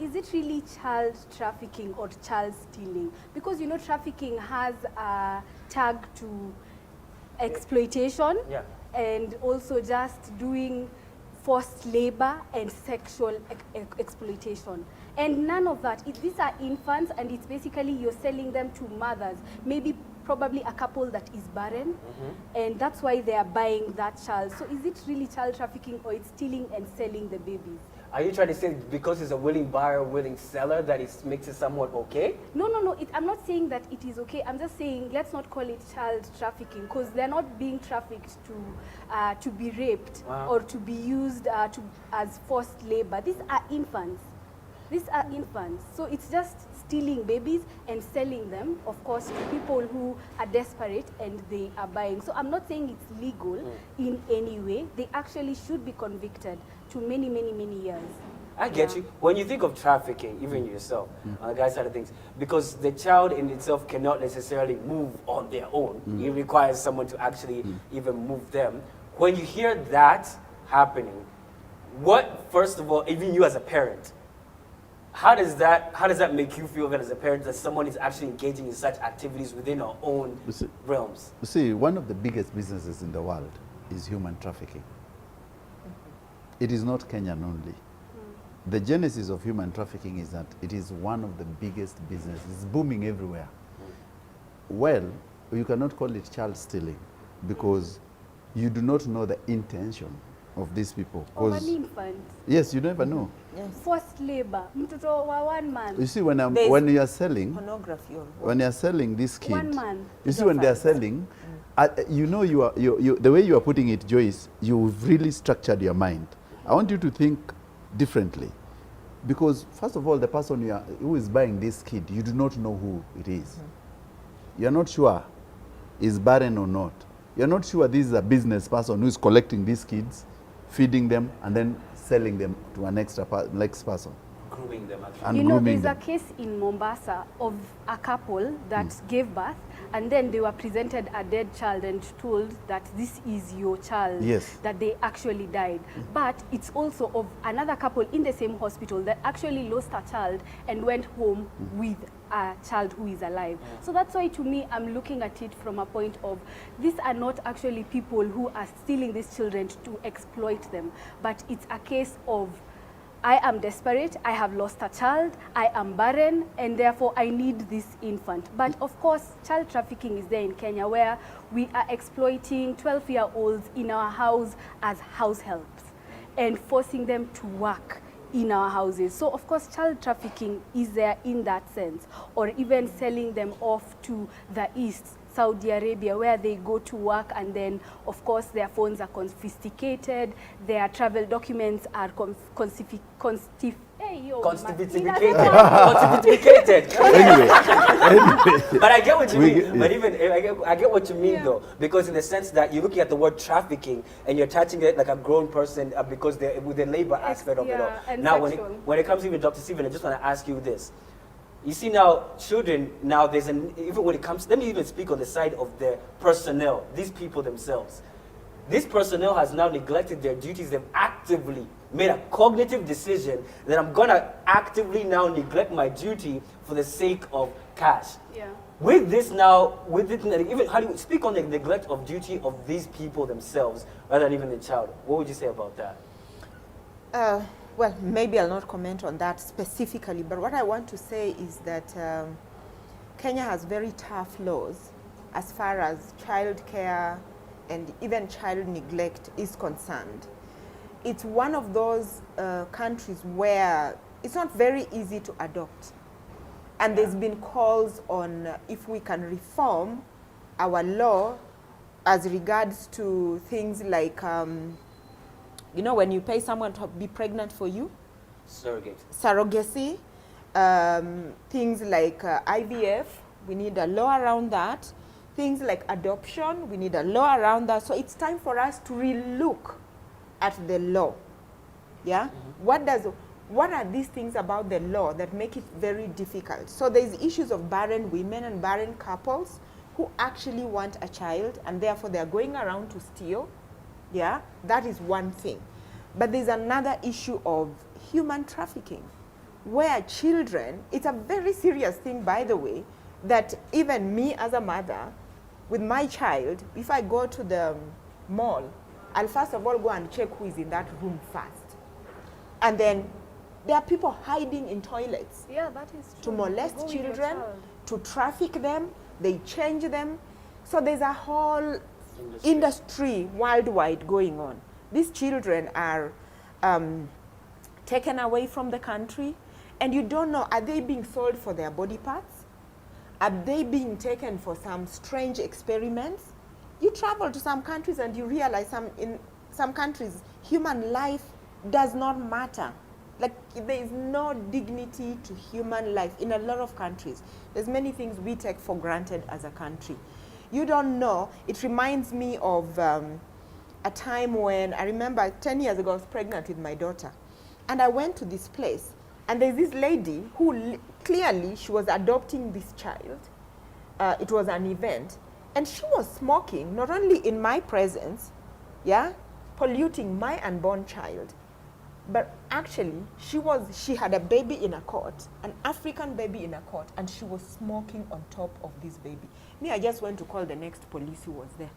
is it really child trafficking or child stealing? Because, you know, trafficking has a tag to exploitation, Yeah. and also just doing forced labor and sexual exploitation. And none of that. These are infants, and it's basically you're selling them to mothers, maybe probably a couple that is barren, and that's why they are buying that child. So is it really child trafficking, or it's stealing and selling the babies? Are you trying to say because it's a willing buyer, willing seller, that it makes it somewhat okay? No, no, no. I'm not saying that it is okay. I'm just saying let's not call it child trafficking, because they're not being trafficked to be raped or to be used as forced labor. These are infants. These are infants. So it's just stealing babies and selling them, of course, to people who are desperate and they are buying. So I'm not saying it's legal in any way. They actually should be convicted to many, many, many years. I get you. When you think of trafficking, even yourself, on the guy's side of things, because the child in itself cannot necessarily move on their own. It requires someone to actually even move them. When you hear that happening, what, first of all, even you as a parent, how does that make you feel, that as a parent, that someone is actually engaging in such activities within our own realms? You see, one of the biggest businesses in the world is human trafficking. It is not Kenyan only. The genesis of human trafficking is that it is one of the biggest businesses. It's booming everywhere. Well, you cannot call it child stealing because you do not know the intention of these people. Of an infant. Yes, you never know. Yes. Forced labor. Mtoto wa 1 month. You see, when you are selling, pornography, when you are selling this kid, 1 month. you see, when they are selling, you know, the way you are putting it, Joyce, you've really structured your mind. I want you to think differently, because first of all, the person who is buying this kid, you do not know who it is. You're not sure is barren or not. You're not sure this is a business person who is collecting these kids, feeding them, and then selling them to an next person. Grooming them, actually. And you know, grooming there's them. a case in Mombasa of a couple that gave birth, and then they were presented a dead child and told that this is your child, Yes. that they actually died. But it's also of another couple in the same hospital that actually lost a child and went home with a child who is alive. So that's why, to me, I'm looking at it from a point of, these are not actually people who are stealing these children to exploit them, but it's a case of, I am desperate, I have lost a child, I am barren, and therefore I need this infant. But of course, child trafficking is there in Kenya, where we are exploiting 12-year-olds in our house as house helps and forcing them to work in our houses. So of course, child trafficking is there in that sense, or even selling them off to the East, Saudi Arabia, where they go to work, and then of course their phones are confiscated, their travel documents are Constipated. Anyway. But I get what you mean. Yeah. But even I get what you mean though, because in the sense that you're looking at the word trafficking and you're attaching it like a grown person because they're with the labor aspect of it all. and Now, sexual. when it comes to even Dr. Stephen, I just want to ask you this. You see now, children, now there's even when it comes, let me even speak on the side of the personnel, these people themselves. This personnel has now neglected their duties. They've actively made a cognitive decision that I'm going to actively now neglect my duty for the sake of cash. Yeah. With this now, with it, even how do you speak on the neglect of duty of these people themselves rather than even the child? What would you say about that? Well, maybe I'll not comment on that specifically, but what I want to say is that Kenya has very tough laws as far as child care and even child neglect is concerned. It's one of those countries where it's not very easy to adopt. And there's been calls on if we can reform our law as regards to things like, you know, when you pay someone to be pregnant for you. Surrogacy. Things like IVF, we need a law around that. Things like adoption, we need a law around that. So it's time for us to relook at the law. Yeah? What are these things about the law that make it very difficult? So there's issues of barren women and barren couples who actually want a child, and therefore they're going around to steal. Yeah? That is one thing. But there's another issue of human trafficking, where children, it's a very serious thing, by the way, that even me as a mother, with my child, if I go to the mall, I'll first of all go and check who is in that room first. And then there are people hiding in toilets Yeah, that is to true. molest Go with your children, child. to traffic them, they change them. So there's a whole Industry. industry worldwide going on. These children are taken away from the country, and you don't know, are they being sold for their body parts? Are they being taken for some strange experiments? You travel to some countries and you realize in some countries, human life does not matter. Like, there is no dignity to human life in a lot of countries. There's many things we take for granted as a country. You don't know. It reminds me of a time when, I remember 10 years ago, I was pregnant with my daughter. And I went to this place. And there's this lady who clearly she was adopting this child. It was an event. And she was smoking, not only in my presence, yeah, polluting my unborn child, but actually she had a baby in a cot, an African baby in a cot, and she was smoking on top of this baby. Me, I just went to call the next police who was there.